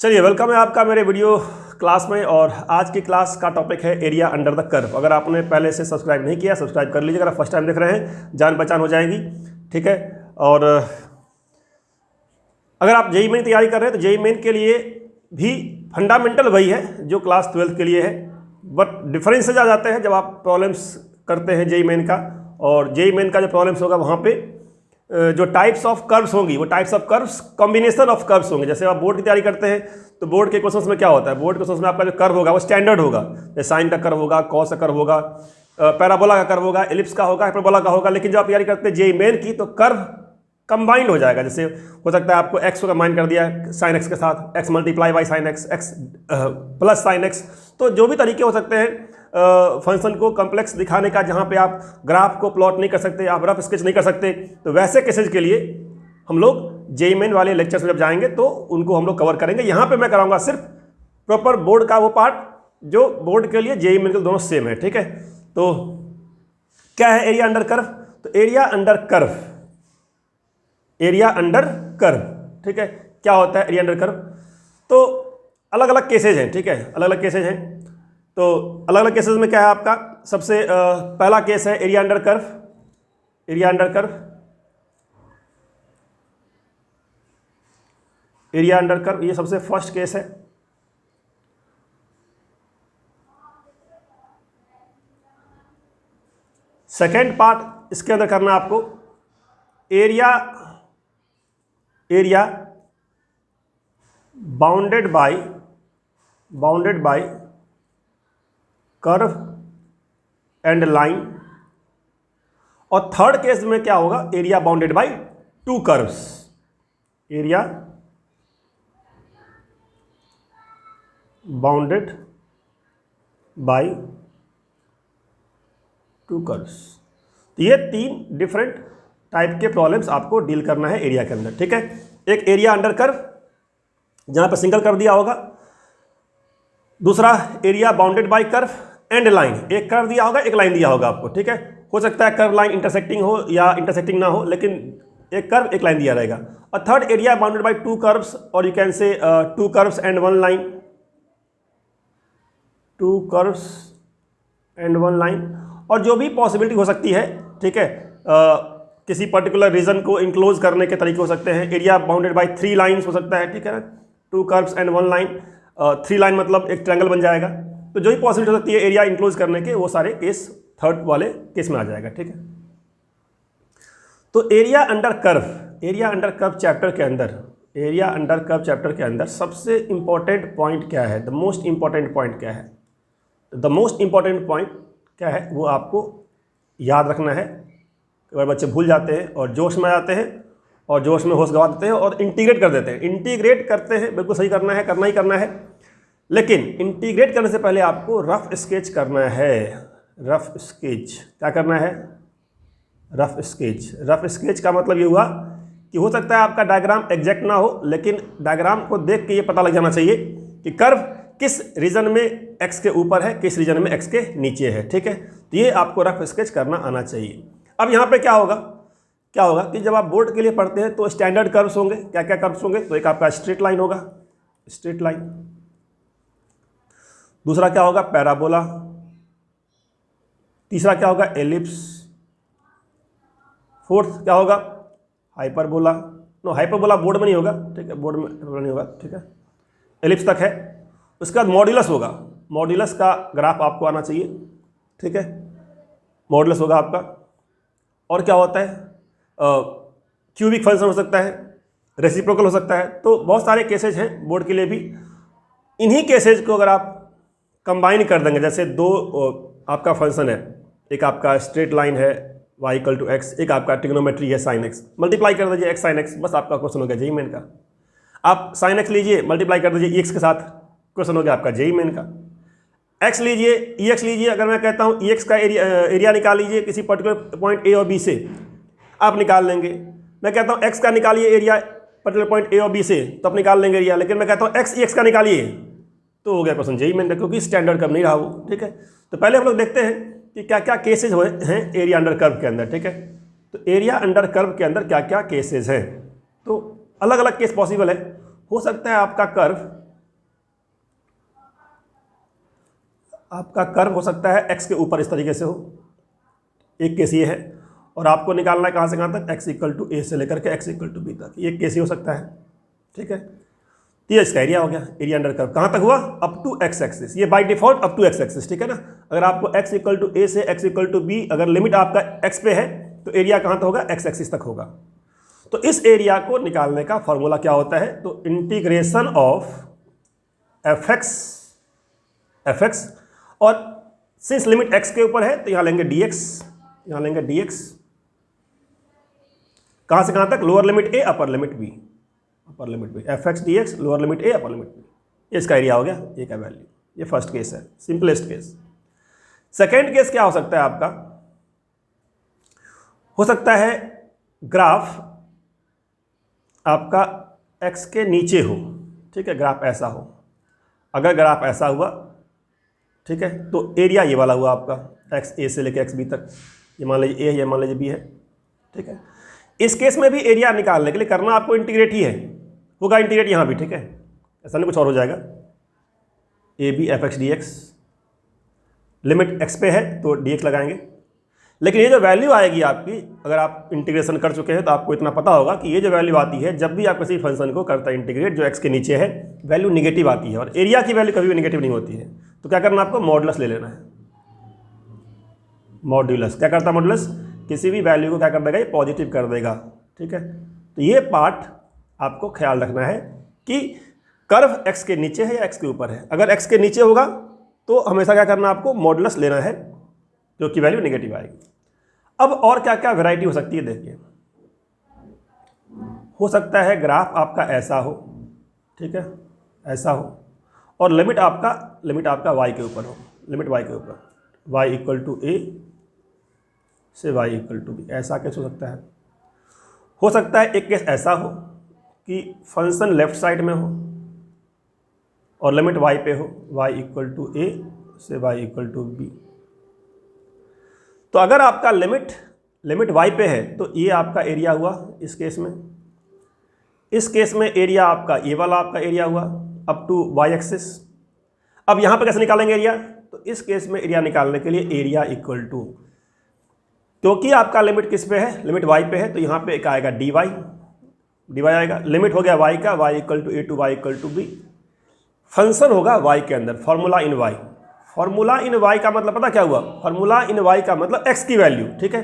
चलिए, वेलकम है आपका मेरे वीडियो क्लास में। और आज की क्लास का टॉपिक है एरिया अंडर द कर्व। अगर आपने पहले से सब्सक्राइब नहीं किया, सब्सक्राइब कर लीजिए। अगर आप फर्स्ट टाइम देख रहे हैं, जान पहचान हो जाएगी, ठीक है। और अगर आप जेईई मेन तैयारी कर रहे हैं तो जेईई मेन के लिए भी फंडामेंटल वही है जो क्लास 12 के लिए है, बट डिफरेंसेज आ जाते हैं जब आप प्रॉब्लम्स करते हैं जेईई मेन का। और जेईई मेन का जो प्रॉब्लम्स होगा वहाँ पे जो टाइप्स ऑफ कर्व्स होंगी वो types of curves combination of curves होंगे। जैसे आप बोर्ड की तैयारी करते हैं तो बोर्ड के क्वेश्चंस में क्या होता है, बोर्ड क्वेश्चंस में आपका जो कर्व होगा वो स्टैंडर्ड होगा। जैसे साइन का कर्व होगा, कॉस का कर्व होगा, पैराबोला का कर्व होगा, एलिप्स का होगा, हाइपरबोला का होगा। लेकिन जब आप तैयारी करते हैं जेईई मेन की तो कर्व कंबाइंड हो जाएगा। जैसे हो सकता है आपको एक्स को कंबाइन कर दिया साइन एक्स के साथ, x multiply by sine x, x plus sine x. तो जो भी तरीके हो सकते हैं फंक्शन को कम्प्लेक्स दिखाने का, जहाँ पे आप ग्राफ को प्लॉट नहीं कर सकते, आप रफ स्केच नहीं कर सकते, तो वैसे केसेज के लिए हम लोग जेईई मेन वाले लेक्चर्स में जब जाएंगे तो उनको हम लोग कवर करेंगे। यहाँ पे मैं कराऊंगा सिर्फ प्रॉपर बोर्ड का वो पार्ट जो बोर्ड के लिए जेईई मेन के दोनों सेम है, ठीक है। तो क्या है एरिया अंडर कर्व? तो area under curve, area under curve, ठीक है। क्या होता है एरिया अंडर कर्व? तो अलग अलग केसेज हैं, ठीक है, अलग अलग केसेज हैं। तो अलग अलग केसेस में क्या है आपका, सबसे पहला केस है area under curve. Area under curve, area under curve, ये सबसे फर्स्ट केस है। सेकेंड पार्ट इसके अंदर करना आपको area bounded bye curve and line. और थर्ड केस में क्या होगा, area bounded by two curves. Area bounded by two curves. ये तीन डिफरेंट टाइप के प्रॉब्लम्स आपको डील करना है एरिया के अंदर, ठीक है। एक एरिया अंडर कर्व जहां पर सिंगल कर्व दिया होगा, दूसरा area bounded bye curve and line, एक कर्व दिया होगा, एक लाइन दिया होगा आपको, ठीक है। हो सकता है कर्व लाइन इंटरसेक्टिंग हो या इंटरसेक्टिंग ना हो, लेकिन एक कर्व एक लाइन दिया रहेगा। और third area bounded by two curves, और you can say two curves and one line, two curves and one line. और जो भी पॉसिबिलिटी हो सकती है, ठीक है, किसी पर्टिकुलर रीजन को इंक्लोज करने के तरीके हो सकते हैं। Area bounded by three lines हो सकता है, ठीक है, to curves and one line. Three line मतलब एक ट्रायंगल बन जाएगा। तो जो भी पॉसिबिलिटी हो सकती है एरिया इंक्लोज करने के, वो सारे केस थर्ड वाले केस में आ जाएगा, ठीक है। तो area under curve, area under curve chapter के अंदर, एरिया अंडर कर्व चैप्टर के अंदर सबसे इंपॉर्टेंट पॉइंट क्या है, द मोस्ट इंपॉर्टेंट पॉइंट क्या है? द मोस्ट इंपॉर्टेंट पॉइंट क्या है वो आपको याद रखना है। कई बार बच्चे भूल जाते हैं और जोश में आ जाते हैं और जोश में होश गंवा देते हैं और इंटीग्रेट कर देते हैं। इंटीग्रेट करते हैं, बिल्कुल सही करना है, करना ही करना है, लेकिन इंटीग्रेट करने से पहले आपको रफ स्केच करना है। रफ स्केच क्या करना है? Rough sketch. रफ स्केच का मतलब ये हुआ कि हो सकता है आपका डायग्राम एग्जैक्ट ना हो, लेकिन डायग्राम को देख के ये पता लग जाना चाहिए कि कर्व किस रीजन में एक्स के ऊपर है, किस रीजन में एक्स के नीचे है, ठीक है। तो ये आपको रफ स्केच करना आना चाहिए। अब यहाँ पे क्या होगा कि जब आप बोर्ड के लिए पढ़ते हैं तो स्टैंडर्ड कर्व्स होंगे। क्या क्या कर्व्स होंगे? तो एक आपका स्ट्रेट लाइन होगा, स्ट्रेट लाइन। दूसरा क्या होगा? पैराबोला। तीसरा क्या होगा? एलिप्स। फोर्थ क्या होगा? हाइपरबोला। नो, हाइपरबोला बोर्ड में नहीं होगा, ठीक है, बोर्ड में नहीं होगा, ठीक है। एलिप्स तक है। उसके बाद मॉड्यूलस होगा। मॉड्यूलस का ग्राफ आपको आना चाहिए, ठीक है, मॉड्यूलस होगा आपका। और क्या होता है? क्यूबिक फंक्शन हो सकता है, रेसिप्रोकल हो सकता है। तो बहुत सारे केसेज हैं बोर्ड के लिए भी। इन्हीं केसेज को अगर आप कंबाइन कर देंगे, जैसे दो आपका फंक्शन है, एक आपका स्ट्रेट लाइन है y इक्वल टू एक्स, एक आपका ट्रिग्नोमेट्री है साइन एक्स, मल्टीप्लाई कर दीजिए एक्स साइन एक्स, बस आपका क्वेश्चन हो गया जेईई मेन का। आप साइन एक्स लीजिए, मल्टीप्लाई कर दीजिए एक्स के साथ, क्वेश्चन हो गया आपका जेईई मेन का। एक्स लीजिए, ई एक्स लीजिए, अगर मैं कहता हूँ ई एक्स का एरिया निकाल लीजिए किसी पर्टिकुलर पॉइंट ए और बी से, आप निकाल लेंगे। मैं कहता हूँ एक्स का निकालिए एरिया पर्टिकुलर पॉइंट ए और बी से, तो आप निकाल लेंगे एरिया। लेकिन मैं कहता हूँ एक्स ई एक्स का निकालिए, तो हो गया क्वेश्चन जेईई मेन का, क्योंकि स्टैंडर्ड कर्व नहीं रहा वो, ठीक है। तो पहले हम लोग देखते हैं कि क्या क्या केसेज हैं एरिया अंडर कर्व के अंदर, ठीक है। तो एरिया अंडर कर्व के अंदर क्या क्या केसेज हैं, तो अलग अलग केस पॉसिबल है। हो सकता है आपका कर्व आपका कर्व हो सकता है एक्स के ऊपर इस तरीके से हो, एक केस ये है, और आपको निकालना है कहाँ से कहाँ तक, एक्स इक्वल टू ए से लेकर के एक्स इक्वल टू बी तक, ये केस ही हो सकता है। ठीक है, तो ये इसका एरिया हो गया, एरिया अंडर कर्व कहाँ तक हुआ, अप टू एक्स एक्सिस, ये by default up to x axis. ठीक है ना, अगर आपको एक्स इक्वल टू ए से एक्स इक्वल टू बी, अगर लिमिट आपका एक्स पे है तो एरिया कहाँ तक होगा, एक्स एक्सिस तक होगा। तो इस एरिया को निकालने का फॉर्मूला क्या होता है, तो इंटीग्रेशन ऑफ एफ एक्स, और सिंस लिमिट एक्स के ऊपर है तो यहाँ लेंगे डी एक्स, यहाँ लेंगे डी एक्स, कहाँ से कहाँ तक, lower limit A upper limit B, upper limit B, F x D X, lower limit A upper limit B, ये इसका एरिया हो गया, ए का वैल्यू। ये फर्स्ट केस है, सिंपलेस्ट केस। सेकेंड केस क्या हो सकता है आपका, हो सकता है ग्राफ आपका एक्स के नीचे हो। ठीक है, ग्राफ ऐसा हो, अगर ग्राफ ऐसा हुआ, ठीक है, तो एरिया ये वाला हुआ आपका, एक्स ए से लेकर एक्स बी तक, ये मान लीजिए ए है, ये मान लीजिए बी है। ठीक है, इस केस में भी एरिया निकालने के लिए करना आपको इंटीग्रेट ही है, होगा इंटीग्रेट यहाँ भी। ठीक है, ऐसा नहीं कुछ और हो जाएगा, A B F x D X, limit X पे है तो डी एक्स लगाएंगे। लेकिन ये जो वैल्यू आएगी आपकी, अगर आप इंटीग्रेशन कर चुके हैं तो आपको इतना पता होगा कि ये जो वैल्यू आती है जब भी आप किसी फंक्शन को करता है इंटीग्रेट, जो एक्स के नीचे है, वैल्यू निगेटिव आती है, और एरिया की वैल्यू कभी भी निगेटिव नहीं होती है। तो क्या करना, आपको मॉडुलस ले लेना है, मॉड्यूलस। क्या करता है मॉडुलस, किसी भी वैल्यू को क्या कर देगा, ये पॉजिटिव कर देगा। ठीक है, तो ये पार्ट आपको ख्याल रखना है कि कर्व एक्स के नीचे है या एक्स के ऊपर है। अगर एक्स के नीचे होगा तो हमेशा क्या करना, आपको मॉडुलस लेना है, जो कि वैल्यू नेगेटिव आएगी। अब और क्या क्या वैरायटी हो सकती है, देखिए, हो सकता है ग्राफ आपका ऐसा हो, ठीक है, ऐसा हो, और लिमिट आपका y के ऊपर हो, लिमिट y के ऊपर, y इक्वल टू ए से y इक्वल टू बी, ऐसा कैसे हो सकता है। हो सकता है एक केस ऐसा हो कि फंक्शन लेफ्ट साइड में हो और लिमिट y पे हो, y इक्वल टू ए से y इक्वल टू बी। तो अगर आपका लिमिट y पे है तो ये आपका एरिया हुआ इस केस में। इस केस में एरिया आपका ये वाला आपका एरिया हुआ अप टू y एक्सिस। अब यहाँ पे कैसे निकालेंगे एरिया, तो इस केस में एरिया निकालने के लिए एरिया इक्वल टू, क्योंकि आपका लिमिट किस पे है, लिमिट y पे है, तो यहाँ पे एक आएगा dy आएगा। लिमिट हो गया y का, y equal to a to y equal to b. Function होगा y के अंदर, formula in y। Formula in y का मतलब पता क्या हुआ, फॉर्मूला इन y का मतलब x की वैल्यू। ठीक है,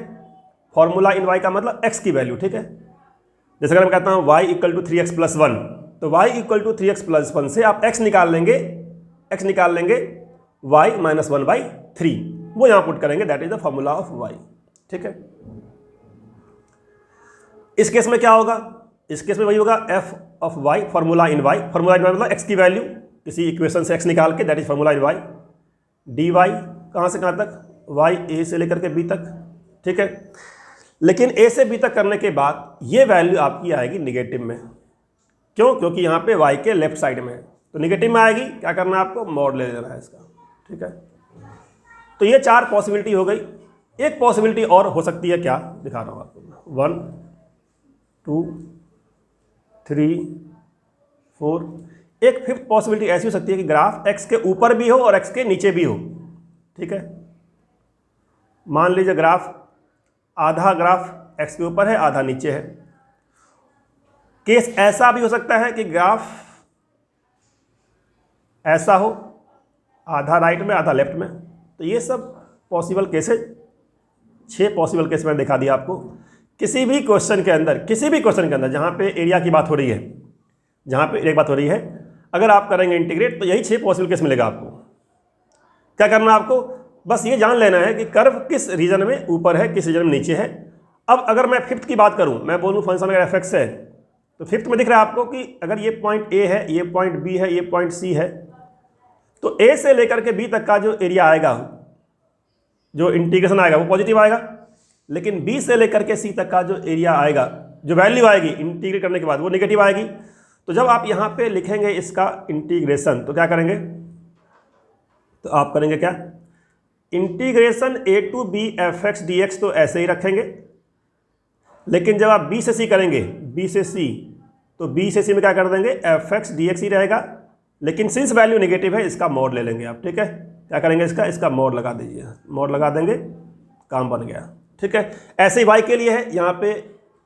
फॉर्मूला इन y का मतलब x की वैल्यू। ठीक है, जैसे अगर मैं कहता हूँ y equal to 3x plus 1, तो y equal to 3x plus 1 से आप x निकाल लेंगे y माइनस 1/3, वो यहाँ पुट करेंगे, that is the formula of y। ठीक है, इस केस में क्या होगा, इस केस में वही होगा f of y, formula in y। Formula in y मतलब x की वैल्यू, किसी इक्वेशन से x निकाल के, that is formula in y। dy कहाँ से कहाँ तक, y a से लेकर के b तक। ठीक है, लेकिन a से b तक करने के बाद ये वैल्यू आपकी आएगी निगेटिव में। क्यों, क्योंकि यहाँ पे y के लेफ्ट साइड में है, तो निगेटिव में आएगी। क्या करना है आपको, मॉड ले लेना है इसका। ठीक है, तो ये 4 पॉसिबिलिटी हो गई। एक पॉसिबिलिटी और हो सकती है, क्या दिखा रहा हूँ आपको, 1 2 3 4। एक 5th पॉसिबिलिटी ऐसी हो सकती है कि ग्राफ x के ऊपर भी हो और x के नीचे भी हो। ठीक है, मान लीजिए आधा ग्राफ x के ऊपर है, आधा नीचे है। केस ऐसा भी हो सकता है कि ग्राफ ऐसा हो, आधा राइट में आधा लेफ्ट में। तो ये सब पॉसिबल केसेज, 6 पॉसिबल केस मैंने दिखा दिया आपको। किसी भी क्वेश्चन के अंदर जहाँ पे एरिया की बात हो रही है, अगर आप करेंगे इंटीग्रेट तो यही 6 पॉसिबल केस मिलेगा आपको। क्या करना आपको, बस ये जान लेना है कि कर्व किस रीजन में ऊपर है, किस रीजन में नीचे है। अब अगर मैं 5th की बात करूँ, मैं बोलूँ फंक्शन अगर एफ एक्स है, तो 5th में दिख रहा है आपको कि अगर ये पॉइंट ए है, ये पॉइंट बी है, ये पॉइंट सी है, तो ए से लेकर के बी तक का जो एरिया आएगा, जो इंटीग्रेशन आएगा वो पॉजिटिव आएगा। लेकिन बी से लेकर के सी तक का जो एरिया आएगा, जो वैल्यू आएगी इंटीग्रेट करने के बाद, वो नेगेटिव आएगी। तो जब आप यहाँ पे लिखेंगे इसका इंटीग्रेशन, तो क्या करेंगे, तो आप करेंगे क्या, integration a to b F x D x, तो ऐसे ही रखेंगे। लेकिन जब आप b से c करेंगे, b से c, तो b से c में क्या कर देंगे, एफ एक्स डी एक्स ही रहेगा। लेकिन सिंस वैल्यू नेगेटिव है, इसका मॉड ले लेंगे आप। ठीक है, क्या करेंगे, इसका मॉड लगा दीजिए, मॉड लगा देंगे, काम बन गया। ठीक है, ऐसे ही वाई के लिए है, यहाँ पे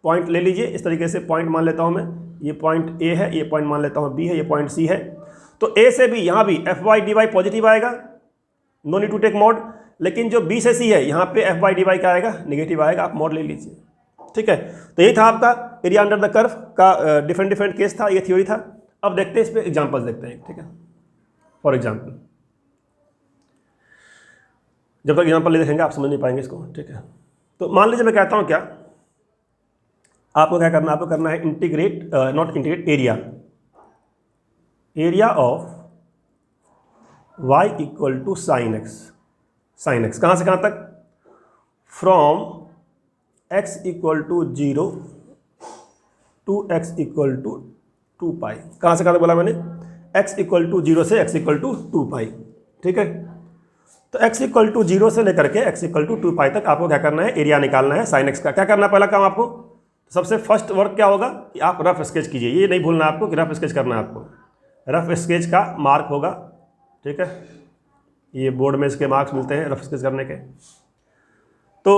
पॉइंट ले लीजिए इस तरीके से, पॉइंट मान लेता हूँ मैं, ये पॉइंट ए है, ये पॉइंट मान लेता हूँ बी है, ये पॉइंट सी है। तो ए से बी यहाँ भी F Y D Y positive आएगा, no need to take mod. लेकिन जो बी से सी है यहाँ पे एफ वाई डी वाई क्या आएगा, निगेटिव आएगा, आप मॉड ले लीजिए। ठीक है, तो यही था आपका एरिया अंडर द कर्व का डिफरेंट केस था, ये थ्योरी था। अब देखते हैं इस पर एग्जाम्पल्स देखते हैं। ठीक है, फॉर एग्जाम्पल, जब तक एग्जाम्पल नहीं देखेंगे आप समझ नहीं पाएंगे इसको। ठीक है, तो मान लीजिए मैं कहता हूँ क्या, आपको क्या करना है, आपको करना है integrate, not integrate, area of y equal to sine x. Sine x कहाँ से कहाँ तक, from x equal to 0 to x equal to 2 pi. कहाँ से कहाँ तक बोला मैंने, x इक्वल टू 0 से x इक्वल टू 2 पाई। ठीक है, तो x इक्वल टू 0 से लेकर के x इक्वल टू 2 पाई तक आपको क्या करना है, एरिया निकालना है साइन एक्स का। क्या करना है, पहला काम आपको, सबसे फर्स्ट वर्क क्या होगा कि आप रफ स्केच कीजिए। ये नहीं भूलना आपको कि रफ स्केच करना है आपको, रफ स्केच का मार्क होगा। ठीक है, ये बोर्ड में इसके मार्क्स मिलते हैं रफ स्केच करने के। तो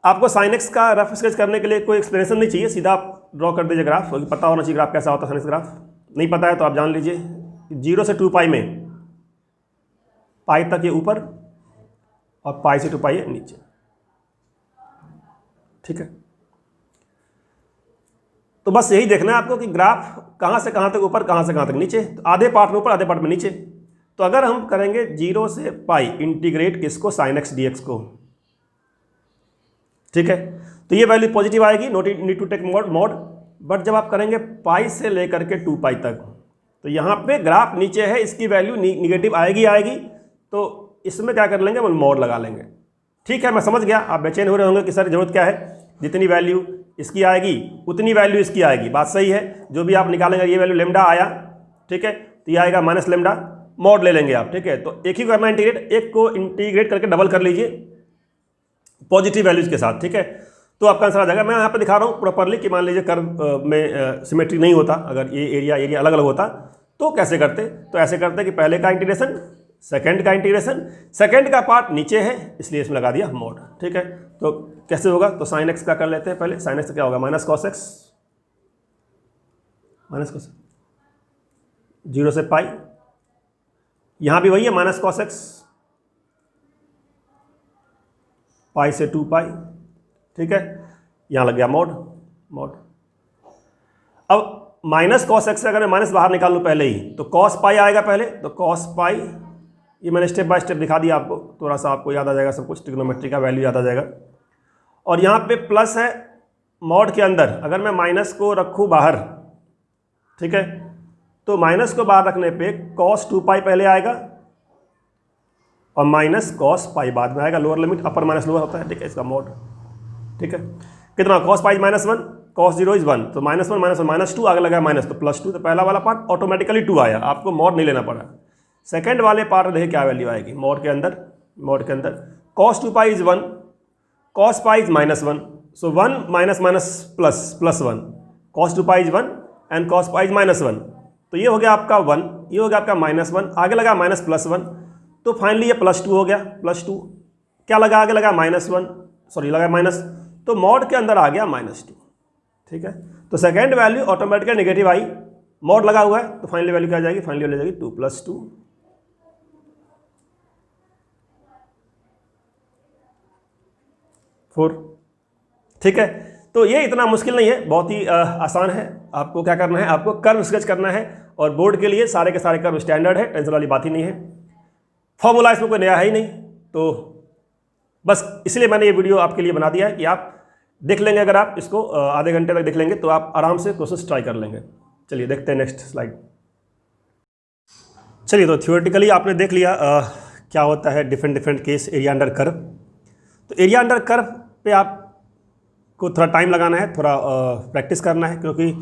आपको साइन एक्स का रफ स्केच करने के लिए कोई एक्सप्लेनेशन नहीं चाहिए, सीधा आप ड्रॉ कर दीजिए ग्राफ। पता होना चाहिए ग्राफ कैसा होता है, साइन एक्स ग्राफ। नहीं पता है तो आप जान लीजिए 0 से 2 पाई में, पाई तक ये ऊपर और पाई से 2 पाई है नीचे। ठीक है, तो बस यही देखना है आपको कि ग्राफ कहाँ से कहाँ तक ऊपर, कहाँ से कहाँ तक नीचे। तो आधे पार्ट में ऊपर, आधे पार्ट में नीचे। तो अगर हम करेंगे 0 से पाई इंटीग्रेट किसको, साइन एक्स डी एक्स को। ठीक है, तो ये वैल्यू पॉजिटिव आएगी, not need to take mod. But जब आप करेंगे पाई से लेकर के 2 पाई तक, तो यहाँ पे ग्राफ नीचे है, इसकी वैल्यू निगेटिव आएगी। तो इसमें क्या कर लेंगे, वो मॉड लगा लेंगे। ठीक है, मैं समझ गया, आप बेचैन हो रहे होंगे कि सर जरूरत क्या है, जितनी वैल्यू इसकी आएगी उतनी वैल्यू इसकी आएगी। बात सही है, जो भी आप निकालेंगे, ये वैल्यू लेमडा आया, ठीक है, तो ये आएगा माइनस लेमडा, मॉड ले लेंगे आप। ठीक है, तो एक ही करना इंटीग्रेट, एक को इंटीग्रेट करके डबल कर लीजिए पॉजिटिव वैल्यूज के साथ। ठीक है, तो आपका आंसर आ जाएगा। मैं यहाँ पे दिखा रहा हूँ प्रॉपरली कि मान लीजिए कर्व में सिमेट्री नहीं होता, अगर ये एरिया अलग अलग होता तो कैसे करते। तो ऐसे करते कि पहले का इंटीग्रेशन, सेकंड का इंटीग्रेशन, सेकंड का पार्ट नीचे है इसलिए इसमें लगा दिया मॉड। ठीक है, तो कैसे होगा, तो साइन एक्स का कर लेते हैं पहले। साइन एक्स क्या होगा, minus cos x, minus cos 0 से पाई, यहां भी वही है माइनस कॉस एक्स, पाई से 2 पाई। ठीक है, यहां लग गया मॉड। अब माइनस कॉस एक्स से अगर मैं माइनस बाहर निकाल लूँ पहले ही, तो कॉस पाई आएगा पहले, तो कॉस पाई, ये मैंने स्टेप बाय स्टेप दिखा दिया आपको, थोड़ा सा आपको याद आ जाएगा सब कुछ, ट्रिग्नोमेट्री का वैल्यू याद आ जाएगा। और यहाँ पे प्लस है मॉड के अंदर, अगर मैं माइनस को रखूँ बाहर, ठीक है, तो माइनस को बाहर रखने पे कॉस 2 पाई पहले आएगा और माइनस कॉस पाई बाद में आएगा। लोअर लिमिट, अपर माइनस लोअर होता है। ठीक है, इसका मॉड। ठीक है, कितना, कॉस पाई -1, कॉस 0 इज 1, तो -1 -2 आगे लगा माइनस, तो +2, तो पहला वाला पार्ट ऑटोमेटिकली 2 आया, आपको मॉड नहीं लेना पड़ा। सेकंड वाले पार्ट में देखिए क्या वैल्यू आएगी मॉड के अंदर, cos 2 pi is 1, cos pi is -1, so 1 +++1, cos 2 pi is 1 and cos pi is -1, तो ये हो गया आपका 1, ये हो गया आपका -1, आगे लगा -+1, तो फाइनली ये +2 हो गया, +2 क्या लगा, आगे लगा -1, सॉरी लगा माइनस, तो मॉड के अंदर आ गया -2। ठीक है, तो सेकेंड वैल्यू ऑटोमेटिकली नेगेटिव आई, मॉड लगा हुआ है, तो फाइनली वैल्यू क्या आ जाएगी, फाइनली वैल्यू आ जाएगी 2 + 2 4। ठीक है, तो ये इतना मुश्किल नहीं है, बहुत ही आसान है। आपको क्या करना है, आपको कर्व स्केच करना है, और बोर्ड के लिए सारे के सारे कर्व स्टैंडर्ड है, टेंशन वाली बात ही नहीं है। फॉर्मूला इसमें कोई नया है ही नहीं, तो बस इसलिए मैंने ये वीडियो आपके लिए बना दिया है कि आप देख लेंगे, अगर आप इसको आधे घंटे तक देख लेंगे तो आप आराम से प्रोसेस ट्राई कर लेंगे। चलिए देखते हैं नेक्स्ट स्लाइड। चलिए, तो थ्योरेटिकली आपने देख लिया क्या होता है different case area under curve. तो एरिया अंडर कर्व पे आपको थोड़ा टाइम लगाना है, थोड़ा प्रैक्टिस करना है, क्योंकि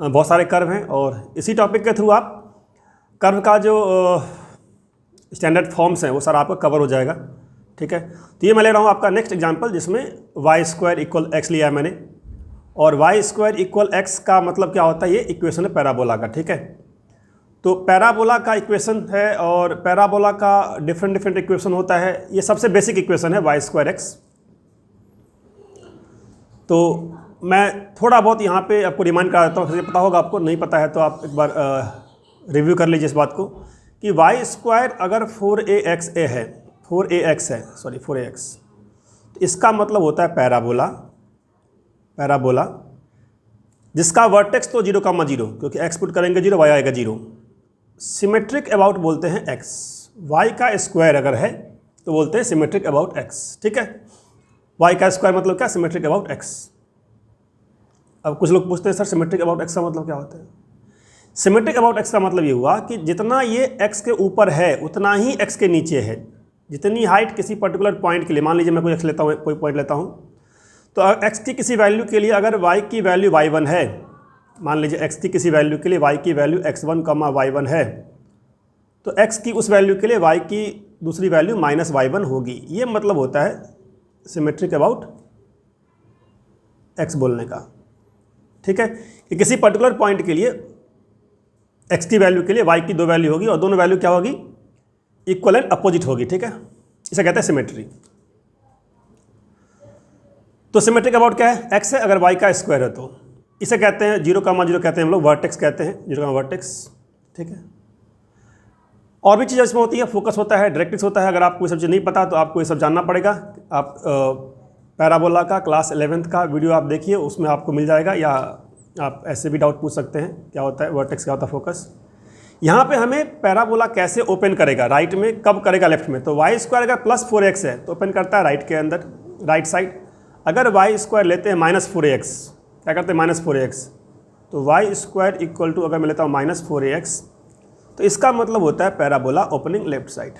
बहुत सारे कर्व हैं और इसी टॉपिक के थ्रू आप कर्व का जो स्टैंडर्ड फॉर्म्स हैं वो सारा आपका कवर हो जाएगा। ठीक है, तो ये मैं ले रहा हूँ आपका नेक्स्ट एग्जांपल, जिसमें y² = x लिया है मैंने, और y² = x का मतलब क्या होता है, ये इक्वेशन है पैराबोला का। ठीक है, तो पैराबोला का इक्वेशन है और पैराबोला का डिफरेंट इक्वेशन होता है। ये सबसे बेसिक इक्वेशन है y²x। तो मैं थोड़ा बहुत यहाँ पे आपको रिमाइंड करा देता हूँ, पता होगा आपको, नहीं पता है तो आप एक बार रिव्यू कर लीजिए इस बात को कि y² अगर 4ax है, 4ax है, सॉरी 4ax, तो इसका मतलब होता है पैराबोला जिसका वर्टेक्स तो 0,0, क्योंकि x पुट करेंगे 0, y आएगा 0। सिमेट्रिक अबाउट बोलते हैं x, y का स्क्वायर अगर है तो बोलते हैं सिमेट्रिक अबाउट x। ठीक है, y का स्क्वायर मतलब क्या? Symmetric about x। अब कुछ लोग पूछते हैं सर सिमेट्रिक अबाउट x का मतलब क्या होता है? सिमेट्रिक अबाउट x का मतलब ये हुआ कि जितना ये x के ऊपर है उतना ही x के नीचे है। जितनी हाइट किसी पर्टिकुलर पॉइंट के लिए, मान लीजिए मैं कोई x लेता हूँ, कोई पॉइंट लेता हूँ, तो x की किसी वैल्यू के लिए अगर y की वैल्यू y1 है, मान लीजिए x की किसी वैल्यू के लिए y की वैल्यू x1, y1 है, तो x की उस वैल्यू के लिए y की दूसरी वैल्यू -y1 होगी। ये मतलब होता है सिमेट्रिक अबाउट x बोलने का। ठीक है, कि किसी पर्टिकुलर पॉइंट के लिए x की वैल्यू के लिए y की दो वैल्यू होगी और दोनों वैल्यू क्या होगी? इक्वल एंड अपोजिट होगी। ठीक है, इसे कहते हैं सिमेट्री। तो सिमेट्रिक अबाउट क्या है? x है, अगर y का स्क्वायर है तो इसे कहते हैं 0,0 कहते हैं हम लोग, वर्टेक्स कहते हैं, 0, वर्टेक्स। ठीक है, और भी चीज़ें इसमें होती है, फोकस होता है, डायरेक्ट्रिक्स होता है। अगर आपको ये सब चीज़ नहीं पता तो आपको ये सब जानना पड़ेगा। आप पैराबोला का क्लास 11th का वीडियो आप देखिए, उसमें आपको मिल जाएगा, या आप ऐसे भी डाउट पूछ सकते हैं क्या होता है वर्टेक्स, क्या होता है फोकस। यहाँ पे हमें पैराबोला कैसे ओपन करेगा, राइट में कब करेगा, लेफ्ट में। तो y² अगर +4x है तो ओपन करता है राइट के अंदर, राइट साइड। अगर y² लेते हैं -4ax, क्या करते हैं? -4ax। तो y² इक्वल टू, अगर मैं लेता हूँ -4ax, तो इसका मतलब होता है parabola opening left side.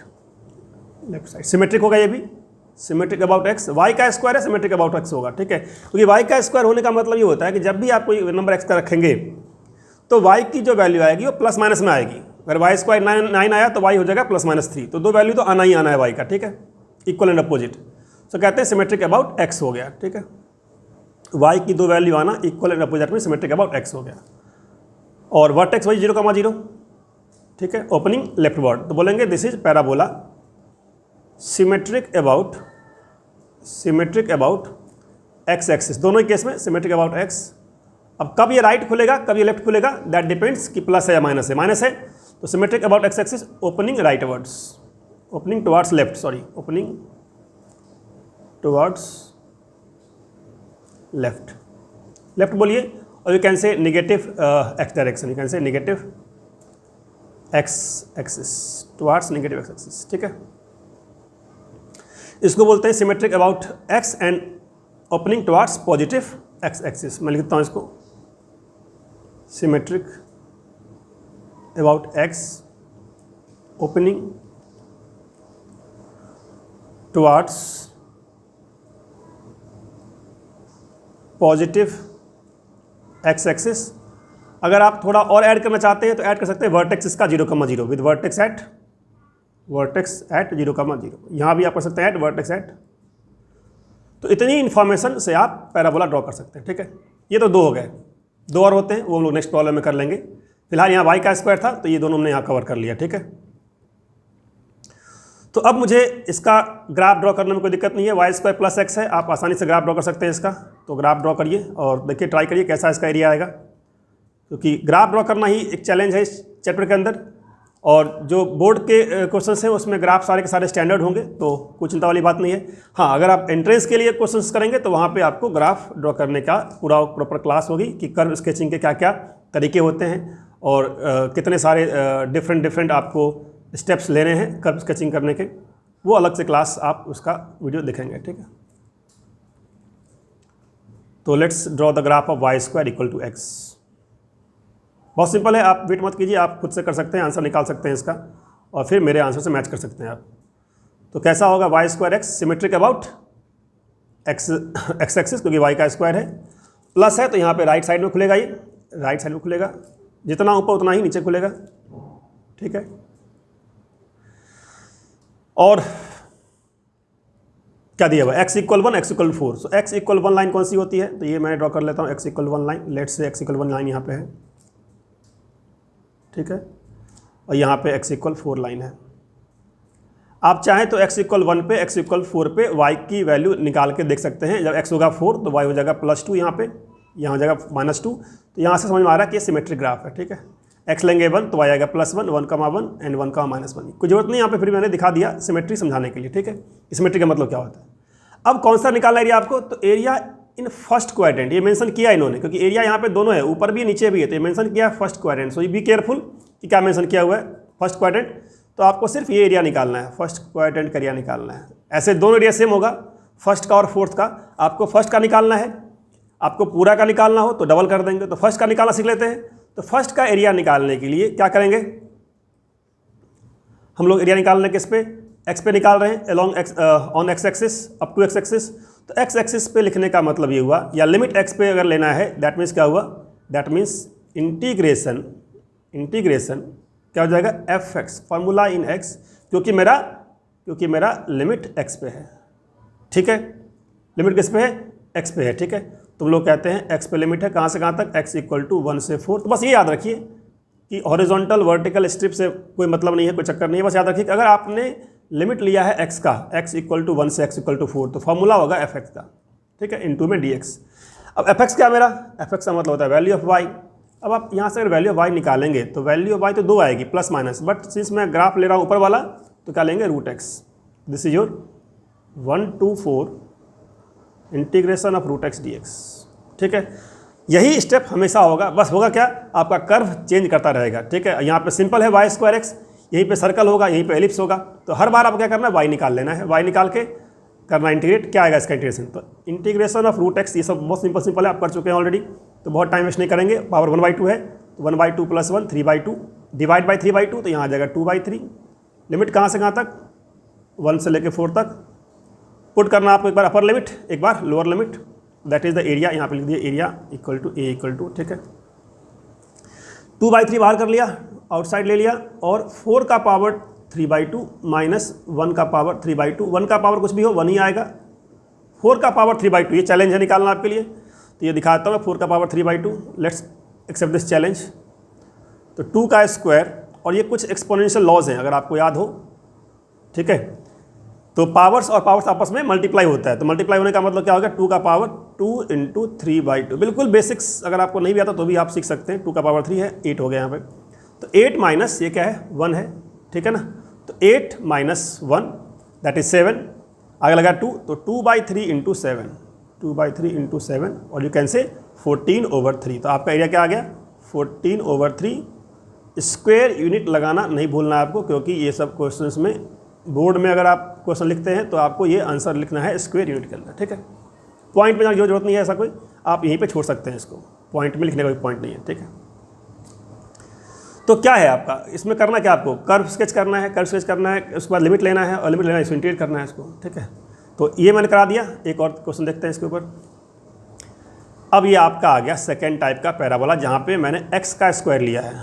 Symmetric होगा ये भी, सिमेट्रिक अबाउट x। y का स्क्वायर है, सिमेट्रिक अबाउट x होगा। ठीक है, क्योंकि y का स्क्वायर होने का मतलब ये होता है कि जब भी आप कोई नंबर x का रखेंगे तो y की जो वैल्यू आएगी वो प्लस माइनस में आएगी। अगर y² 9 आया तो y हो जाएगा +-3, तो दो वैल्यू तो आना ही आना है y का। ठीक है, इक्वल एंड अपोजिट। तो कहते हैं सिमेट्रिक अबाउट x हो गया। ठीक है, y की दो वैल्यू आना इक्वल एंड अपोजिट में सिमेट्रिक अबाउट x हो गया। और वर्टेक्स वही 0,0। ठीक है, ओपनिंग लेफ्ट वर्ड, तो बोलेंगे this is parabola symmetric about x axis. दोनों ही केस में सिमेट्रिक अबाउट x। अब कब ये राइट खुलेगा, कब ये लेफ्ट खुलेगा, दैट डिपेंड्स कि प्लस है या माइनस है। माइनस है तो symmetric about x axis opening right words, opening towards left, sorry, opening towards left बोलिए। और यू कैन से negative x direction, you can से negative x axis, towards negative x axis. ठीक है, इसको बोलते हैं symmetric about x and opening towards positive x axis. मैं लिखता हूँ इसको, symmetric about x opening towards positive x axis. अगर आप थोड़ा और ऐड करना चाहते हैं तो ऐड कर सकते हैं वर्टेक्स इसका 0,0 विद वर्टेक्स एट 0,0। यहाँ भी आप कर सकते हैं ऐड वर्टेक्स एट। तो इतनी इन्फॉर्मेशन से आप पैराबोला ड्रॉ कर सकते हैं। ठीक है, ये तो दो हो गए, दो और होते हैं वो हम लोग नेक्स्ट प्रॉब्लम में कर लेंगे। फिलहाल यहाँ y का स्क्वायर था तो ये दोनों हमने यहाँ कवर कर लिया। ठीक है, तो अब मुझे इसका ग्राफ ड्रॉ करने में कोई दिक्कत नहीं है। y² + x है, आप आसानी से ग्राफ ड्रॉ कर सकते हैं इसका। तो ग्राफ ड्रॉ करिए और देखिए, ट्राई करिए कैसा इसका एरिया आएगा, क्योंकि ग्राफ ड्रॉ करना ही एक चैलेंज है इस चैप्टर के अंदर। और जो बोर्ड के क्वेश्चंस हैं उसमें ग्राफ सारे के सारे स्टैंडर्ड होंगे, तो कोई चिंता वाली बात नहीं है। हाँ, अगर आप एंट्रेंस के लिए क्वेश्चंस करेंगे तो वहाँ पे आपको ग्राफ ड्रॉ करने का पूरा प्रॉपर क्लास होगी कि कर्व स्केचिंग के क्या क्या तरीके होते हैं और कितने सारे डिफरेंट आपको स्टेप्स लेने हैं कर्व स्केचिंग करने के। वो अलग से क्लास आप उसका वीडियो देखेंगे। ठीक है, तो let's draw the graph of y² equal to x। बहुत सिंपल है, आप वेट मत कीजिए, आप खुद से कर सकते हैं, आंसर निकाल सकते हैं इसका और फिर मेरे आंसर से मैच कर सकते हैं आप। तो कैसा होगा y² x symmetric about x axis, क्योंकि y का स्क्वायर है, प्लस है तो यहाँ पे राइट साइड में खुलेगा, ये राइट साइड में खुलेगा, जितना ऊपर उतना ही नीचे खुलेगा। ठीक है, और क्या दिया हुआ, x = 1 x = 4। सो x = 1 लाइन कौन सी होती है, तो ये मैं ड्रॉ कर लेता हूँ x = 1 line. Let's say x = 1 line यहाँ पे है। ठीक है, और यहाँ पे x इक्वल 4 लाइन है। आप चाहें तो x इक्वल 1 पे, x इक्वल 4 पे y की वैल्यू निकाल के देख सकते हैं। जब x होगा 4 तो y हो जाएगा +2 यहाँ पे, यहाँ हो जाएगा -2। तो यहाँ से समझ में आ रहा है कि ये सिमेट्रिक ग्राफ है, ठीक है। x लेंगे 1 तो y आएगा +1, 1,1 एंड 1,-1। कोई जरूरत नहीं यहाँ पे, फिर मैंने दिखा दिया सिमेट्री समझाने के लिए, ठीक है। सिमेट्री का मतलब क्या होता है। अब कौन सा निकालना एरिया आपको, तो एरिया इन फर्स्ट क्वाड्रेंट, ये मेंशन किया इन्होंने, क्योंकि एरिया यहाँ पे दोनों है, ऊपर भी नीचे भी है, तो ये मेंशन किया है first quadrant. So be careful कि क्या मेंशन किया हुआ है, फर्स्ट क्वाड्रेंट। तो आपको सिर्फ ये एरिया निकालना है, फर्स्ट क्वाड्रेंट का एरिया निकालना है। ऐसे दोनों एरिया सेम होगा, फर्स्ट का और फोर्थ का। आपको फर्स्ट का निकालना है, आपको पूरा का निकालना हो तो डबल कर देंगे। तो फर्स्ट का निकालना सीख लेते हैं। तो फर्स्ट का एरिया निकालने के लिए क्या करेंगे, हम लोग एरिया निकालने किस पे, एक्स पे निकाल रहे हैं, along x on x axis up to x axis. तो एक्स एक्सिस पे लिखने का मतलब ये हुआ, या लिमिट एक्स पे अगर लेना है, दैट मीन्स क्या हुआ, दैट मीन्स इंटीग्रेशन क्या हो जाएगा, एफ एक्स, फार्मूला इन एक्स, क्योंकि मेरा लिमिट एक्स पे है, ठीक है। लिमिट किस पे है, एक्स पे है, ठीक है। तुम लोग कहते हैं एक्स पे लिमिट है कहाँ से कहाँ तक, x इक्वल टू 1 से 4। तो बस ये याद रखिए कि हॉरिजॉन्टल वर्टिकल स्ट्रिप से कोई मतलब नहीं है, कोई चक्कर नहीं है। बस याद रखिए कि अगर आपने लिमिट लिया है x का, x इक्वल टू 1 से x इक्वल टू 4, तो फॉर्मूला होगा एफ एक्स का, ठीक है, इनटू में dx। अब एफ एक्स क्या मेरा, एफ एक्स का मतलब होता है वैल्यू ऑफ y। अब आप यहाँ से अगर वैल्यू ऑफ y निकालेंगे तो वैल्यू ऑफ y तो 2 आएगी, प्लस माइनस, बट सिंस मैं ग्राफ ले रहा हूँ ऊपर वाला, तो क्या लेंगे, √x। This is your 1 to 4 integration of √x dx, ठीक है। यही स्टेप हमेशा होगा, बस होगा क्या, आपका कर्व चेंज करता रहेगा, ठीक है। यहाँ पे सिंपल है y²x, यहीं पे सर्कल होगा, यहीं पे एलिप्स होगा। तो हर बार आपको क्या करना है, y निकाल लेना है, y निकाल के करना इंटीग्रेट। क्या आएगा इसका इंटीग्रेशन, तो इंटीग्रेशन ऑफ √x, ये सब बहुत सिंपल है, आप कर चुके हैं ऑलरेडी, तो बहुत टाइम वेस्ट नहीं करेंगे। पावर 1/2 है, तो 1/2 + 1 3/2 डिवाइड बाई 3/2, तो यहाँ आ जाएगा 2/3। लिमिट कहाँ से कहाँ तक, 1 से लेके 4 तक पुट करना आपको, एक बार अपर लिमिट, एक बार lower limit, that is the area. यहाँ पे लिख दिया area equal to A equal to, ठीक है। 2/3 बाहर कर लिया, आउटसाइड ले लिया, और 4 का पावर 3/2 माइनस 1 का पावर 3/2। 1 का पावर कुछ भी हो 1 ही आएगा, 4 का पावर 3/2, ये चैलेंज है निकालना आपके लिए। तो ये दिखाता हूँ, 4 का power 3/2, let's accept this challenge. तो 2 का स्क्वायर, और ये कुछ एक्सपोनेंशियल लॉज हैं अगर आपको याद हो, ठीक है। तो पावर्स और पावर्स आपस में मल्टीप्लाई होता है, तो मल्टीप्लाई होने का मतलब क्या होगा, 2 का पावर 2 × 3/2। बिल्कुल बेसिक्स, अगर आपको नहीं भी आता तो भी आप सीख सकते हैं। 2 का पावर 3 है, 8 हो गया यहाँ पे। तो 8 माइनस ये क्या है, 1 है, ठीक है ना। तो 8 - 1 दैट इज 7, आगे लगा 2, तो 2/3 × 7, 2/3 × 7, और यू कैन से 14/3। तो आपका एरिया क्या आ गया, 14/3। स्क्वायर यूनिट लगाना नहीं भूलना है आपको, क्योंकि ये सब क्वेश्चंस में, बोर्ड में अगर आप क्वेश्चन लिखते हैं तो आपको ये आंसर लिखना है स्क्वायर यूनिट के अंदर, ठीक है। पॉइंट में जाने की जरूरत नहीं है, ऐसा कोई आप यहीं पे छोड़ सकते हैं इसको, पॉइंट में लिखने का कोई पॉइंट नहीं है, ठीक है। तो क्या है आपका इसमें करना, क्या आपको कर्व स्केच करना है, उसके बाद लिमिट लेना है, और लिमिट लेना है, इसको इंटीग्रेट करना है इसको, ठीक है। तो ये मैंने करा दिया। एक और क्वेश्चन देखते हैं इसके ऊपर। अब ये आपका आ गया सेकेंड टाइप का पैराबोला, जहाँ पे मैंने एक्स का स्क्वायर लिया है।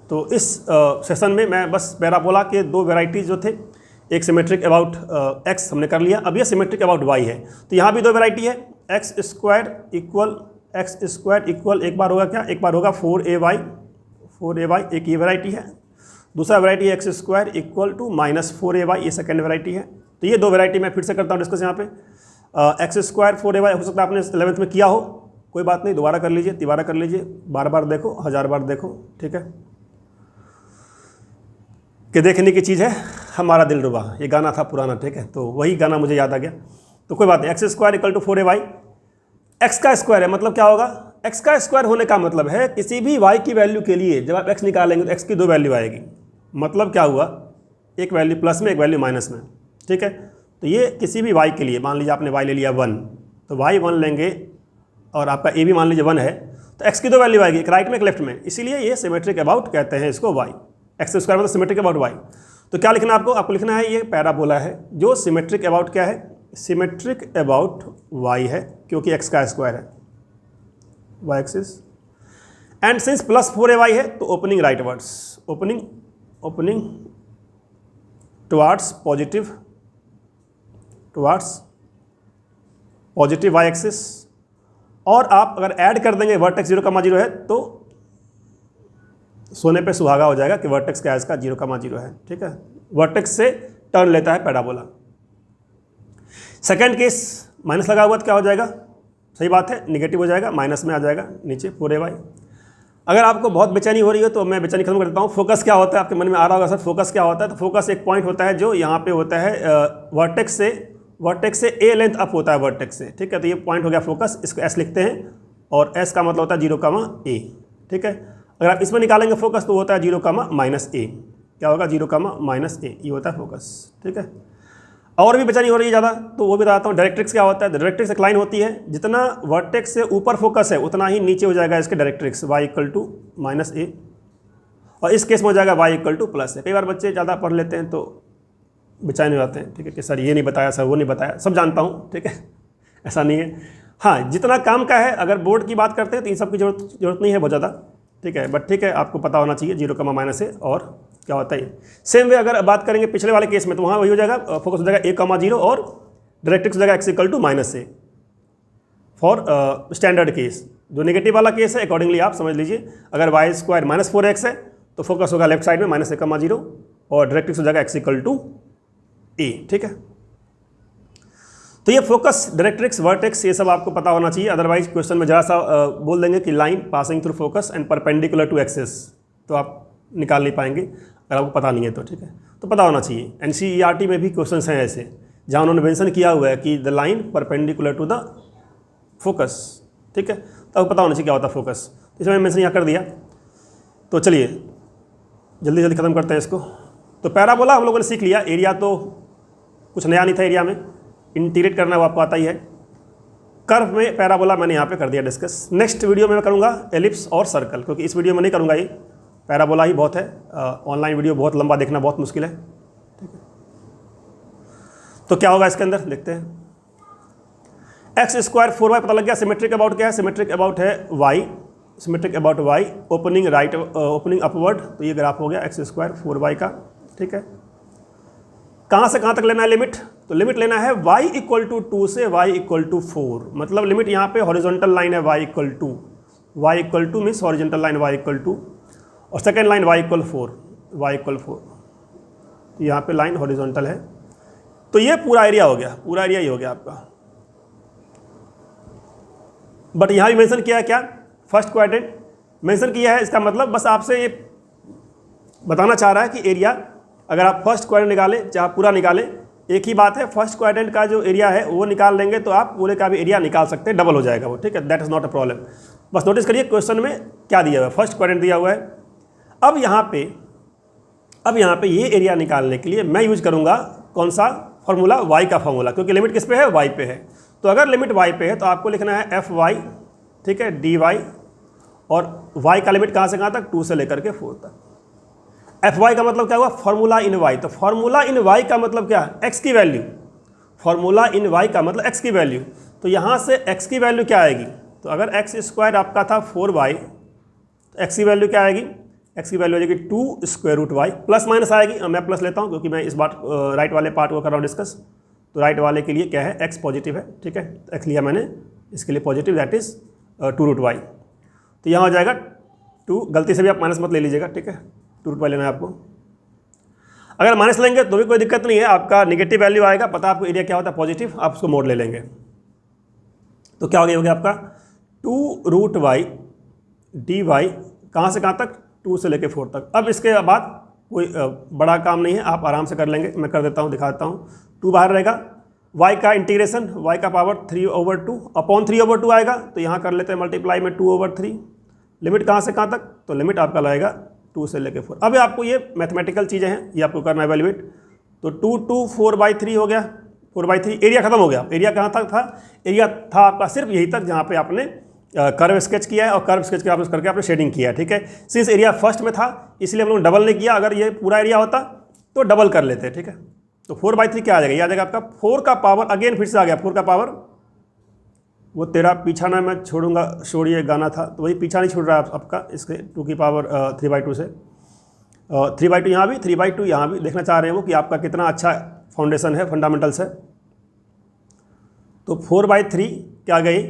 तो इस सेशन में मैं बस पैराबोला के 2 वेराइटीज़ जो थे, एक सिमेट्रिक अबाउट एक्स हमने कर लिया, अब ये सिमेट्रिक अबाउट वाई है। तो यहाँ भी 2 वेराइटी है, एक्स स्क्वायर इक्वल एक बार होगा क्या, एक बार होगा 4ay, एक ये वेराइटी है। दूसरा वेराइटी है x square equal to -4ay, ये सेकेंड वेराइटी है। तो ये 2 वेराइटी मैं फिर से करता हूँ डिस्कस यहाँ पे। एक्स स्क्वायर 4ay हो सकता है आपने 11th में किया हो, कोई बात नहीं, दोबारा कर लीजिए, तिबारा कर लीजिए, बार देखो, 1000 बार देखो, ठीक है। कि देखने की चीज़ है हमारा दिल रुबा, ये गाना था पुराना, ठीक है। तो वही गाना मुझे याद आ गया, तो कोई बात नहीं। X square equal to 4ay, x का स्क्वायर है, मतलब क्या होगा, एक्स का स्क्वायर होने का मतलब है किसी भी y की वैल्यू के लिए जब आप x निकालेंगे तो x की 2 वैल्यू आएगी। मतलब क्या हुआ, एक वैल्यू प्लस में, एक वैल्यू माइनस में, ठीक है। तो ये किसी भी y के लिए, मान लीजिए आपने y ले लिया 1, तो y 1 लेंगे, और आपका a भी मान लीजिए 1 है, तो x की 2 वैल्यू आएगी, एक राइट में एक लेफ्ट में, इसीलिए ये सिमेट्रिक अबाउट कहते हैं इसको y। एक्स स्क्वायर मतलब सिमेट्रिक अबाउट y। तो क्या लिखना आपको लिखना है, ये पैराबोला है जो सिमेट्रिक अबाउट क्या है, सिमेट्रिक अबाउट y है, क्योंकि x का स्क्वायर है, y axis, and since +4ay है तो opening rightwards, opening towards positive y axis. और आप अगर ऐड कर देंगे वर्टेक्स 0, 0 है तो सोने पे सुहागा हो जाएगा कि वर्टेक्स क्या है इसका 0,0 है, ठीक है। वर्टेक्स से टर्न लेता है पैराबोला। सेकेंड केस माइनस लगा हुआ तो क्या हो जाएगा, सही बात है, निगेटिव हो जाएगा, माइनस में आ जाएगा नीचे 4ay। अगर आपको बहुत बेचैनी हो रही है तो मैं बेचैनी खत्म कर देता हूँ। फोकस क्या होता है, आपके मन में आ रहा होगा सर फोकस क्या होता है, तो फोकस एक पॉइंट होता है जो यहाँ पे होता है वर्टेक्स से ए लेंथ अप होता है वर्टेक्स से, ठीक है। तो ये पॉइंट हो गया फोकस, इसको एस लिखते हैं और एस का मतलब होता है 0,a, ठीक है। अगर आप इसमें निकालेंगे फोकस तो होता है 0,-a, क्या होगा 0,-a, ये होता है फोकस, ठीक है। और भी बेचैनी हो रही है ज़्यादा तो वो भी बताता हूँ। डायरेक्ट्रिक्स क्या होता है, डायरेक्ट्रिक्स एक लाइन होती है, जितना वर्टेक्स से ऊपर फोकस है उतना ही नीचे हो जाएगा इसके डायरेक्ट्रिक्स, y=-a, और इस केस में हो जाएगा y=+a। कई बार बच्चे ज़्यादा पढ़ लेते हैं तो बेचैन हो जाते हैं, ठीक है, कि सर ये नहीं बताया, सर वो नहीं बताया, सब जानता हूँ, ठीक है, ऐसा नहीं है। हाँ, जितना काम का है, अगर बोर्ड की बात करते हैं तो इन सब की जरूरत नहीं है बहुत ज़्यादा, ठीक है, बट ठीक है आपको पता होना चाहिए 0,-a और क्या होता है। सेम वे अगर बात करेंगे पिछले वाले केस में तो वहाँ वही हो जाएगा, फोकस हो जाएगा 1,0 और डायरेक्ट्रिक्स हो जाएगा x=-a फॉर स्टैंडर्ड केस। जो नेगेटिव वाला केस है अकॉर्डिंगली आप समझ लीजिए, अगर y² -4x है तो फोकस होगा लेफ्ट साइड में -1,0 और डायरेक्ट्रिक्स हो जाएगा x=-a, ठीक है। तो ये फोकस, डायरेक्ट्रिक्स, वर्टेक्स ये सब आपको पता होना चाहिए, अदरवाइज क्वेश्चन में जरा सा बोल देंगे कि line passing through focus and perpendicular to axis, तो आप निकाल नहीं पाएंगे अगर आपको पता नहीं है तो, ठीक है। तो पता होना चाहिए। NCERT में भी क्वेश्चंस हैं ऐसे जहाँ उन्होंने मेंशन किया हुआ है कि the line perpendicular to the focus, ठीक है, तो आपको पता होना चाहिए क्या होता है फोकस। इसमें मेंशन यहाँ कर दिया। तो चलिए जल्दी जल्दी ख़त्म करते हैं इसको। तो पैराबोला हम लोगों ने सीख लिया, एरिया तो कुछ नया नहीं था, एरिया में इंटीग्रेट करना वो आपको आता ही है। कर्व में पैराबोला मैंने यहाँ पे कर दिया डिस्कस। नेक्स्ट वीडियो में मैं करूँगा एलिप्स और सर्कल, क्योंकि इस वीडियो में नहीं करूँगा, ये पैराबोला ही बहुत है, ऑनलाइन वीडियो बहुत लंबा देखना बहुत मुश्किल है, ठीक है। तो क्या होगा इसके अंदर देखते हैं। x² 4y पता लग गया। सिमेट्रिक अबाउट क्या है, सिमेट्रिक अबाउट है y, symmetric about y, opening right, opening upward, तो ये ग्राफ हो गया x² 4y का, ठीक है। कहाँ से कहाँ तक लेना है लिमिट, तो लिमिट लेना है y=2 से y=4, मतलब लिमिट यहाँ पे हॉरिजॉन्टल लाइन है y=2 means horizontal line y=2 और सेकेंड लाइन y=4, यहाँ पे लाइन हॉरिजॉन्टल है। तो ये पूरा एरिया हो गया, पूरा एरिया ही हो गया आपका। बट यहाँ भी मेंशन किया है क्या, फर्स्ट क्वाड्रेंट मेंशन किया है, इसका मतलब बस आपसे ये बताना चाह रहा है कि एरिया अगर आप फर्स्ट क्वाड्रेंट निकालें चाहे पूरा निकालें एक ही बात है। फर्स्ट क्वाड्रेंट का जो एरिया है वो निकाल लेंगे तो आप पूरे का भी एरिया निकाल सकते हैं, डबल हो जाएगा वो, ठीक है, that is not a problem. बस नोटिस करिए क्वेश्चन में क्या दिया हुआ है, फर्स्ट क्वाड्रेंट दिया हुआ है। अब यहाँ पे ये एरिया निकालने के लिए मैं यूज करूँगा कौन सा फॉर्मूला, y का फॉर्मूला, क्योंकि लिमिट किस पे है, y पे है। तो अगर लिमिट y पे है तो आपको लिखना है fy, ठीक है, dy, और y का लिमिट कहाँ से कहाँ तक, 2 से लेकर के 4 तक। fy का मतलब क्या हुआ, फॉर्मूला इन y, तो फॉर्मूला इन y का मतलब क्या, x की वैल्यू, फॉर्मूला इन y का मतलब x की वैल्यू। तो यहाँ से x की वैल्यू क्या आएगी, तो अगर x² आपका था 4y तो x की वैल्यू क्या आएगी, x की वैल्यू आ जाएगी 2√y, प्लस माइनस आएगी, मैं प्लस लेता हूँ क्योंकि मैं इस बात राइट वाले पार्ट को कर रहा हूँ डिस्कस। तो राइट वाले के लिए क्या है, x पॉजिटिव है, ठीक है, x लिया मैंने, इसके लिए पॉजिटिव, दैट इज़ 2√y। तो यहाँ हो जाएगा 2, गलती से भी आप माइनस मत ले लीजिएगा, ठीक है, 2√y लेना है आपको। अगर माइनस लेंगे तो भी कोई दिक्कत नहीं है, आपका निगेटिव वैल्यू आएगा, पता आपको एरिया क्या होता है पॉजिटिव, आप उसको मोड ले लेंगे। तो क्या हो गया आपका 2√y dy, कहाँ से कहाँ तक, 2 से लेके 4 तक। अब इसके बाद कोई बड़ा काम नहीं है, आप आराम से कर लेंगे, मैं कर देता हूँ, दिखाता हूँ। 2 बाहर रहेगा, y का इंटीग्रेशन, y का पावर 3/2 अपॉन 3/2 आएगा, तो यहाँ कर लेते हैं मल्टीप्लाई में 2/3। लिमिट कहाँ से कहाँ तक, तो लिमिट आपका लगेगा 2 से लेके 4। अब आपको ये मैथमेटिकल चीज़ें हैं, ये आपको करना है एवेल्युएट। तो 2 4/3 हो गया, 4/3, एरिया खत्म हो गया। एरिया कहाँ तक था, एरिया था आपका सिर्फ यही तक जहाँ पे आपने कर्व स्केच किया है और कर्व स्केच के करके आपने शेडिंग किया है, ठीक है। सिंस एरिया फर्स्ट में था इसलिए हम लोग डबल नहीं किया, अगर ये पूरा एरिया होता तो डबल कर लेते, ठीक है। तो 4/3 क्या आ जाएगा, ये आ जाएगा आपका 4 का पावर, अगेन फिर से आ गया 4 का पावर, वो तेरा पीछा ना मैं छोड़ूंगा छोड़िए गाना था, तो वही पीछा नहीं छोड़ रहा है आपका, इसके 2 की पावर 3/2 से 3/2 यहाँ भी, 3/2 यहाँ भी, देखना चाह रहे हैं वो कि आपका कितना अच्छा फाउंडेशन है, फंडामेंटल्स है। तो 4/3 क्या गई,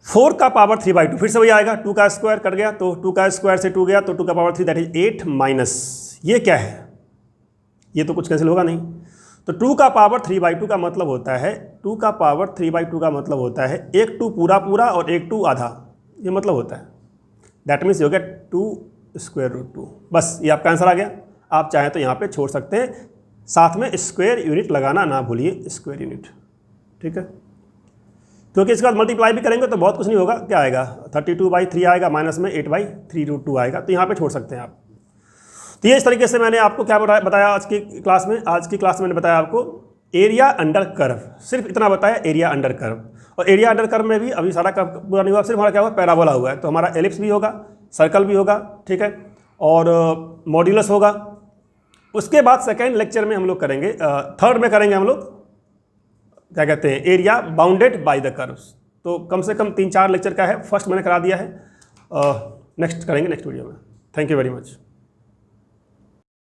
4 का पावर 3/2 फिर से वही आएगा, 2 का स्क्वायर कट गया तो 2 का स्क्वायर से 2 गया तो 2 का पावर 3 दैट इज 8 माइनस ये क्या है, ये तो कुछ कैंसिल होगा नहीं, तो 2 का पावर 3/2 का मतलब होता है 2 का पावर 3/2 का मतलब होता है एक 2 पूरा पूरा और एक 2 आधा, ये मतलब होता है। दैट मीन्स हो गया 2 स्क्वायर रूट 2। बस ये आपका आंसर आ गया। आप चाहें तो यहाँ पे छोड़ सकते हैं, साथ में स्क्वायर यूनिट लगाना ना भूलिए, स्क्वायर यूनिट, ठीक है। क्योंकि इसके बाद मल्टीप्लाई भी करेंगे तो बहुत कुछ नहीं होगा, क्या आएगा 32/3 आएगा, माइनस में 8/3√2 आएगा, तो यहाँ पे छोड़ सकते हैं आप। तो ये इस तरीके से मैंने आपको क्या बताया आज की क्लास में। आज की क्लास में मैंने बताया आपको एरिया अंडर कर्व, सिर्फ इतना बताया एरिया अंडर कर्व। और एरिया अंडर कर्व में भी अभी सारा कर्व पूरा नहीं हुआ, सिर्फ हमारा क्या हुआ पैराबोला हुआ है, तो हमारा एलिप्स भी होगा, सर्कल भी होगा, ठीक है, और मॉड्यूलस होगा। उसके बाद सेकेंड लेक्चर में हम लोग करेंगे, थर्ड में करेंगे हम लोग क्या कहते हैं area bounded by the curves. तो कम से कम 3-4 लेक्चर का है, फर्स्ट मैंने करा दिया है, नेक्स्ट करेंगे नेक्स्ट वीडियो में। Thank you very much.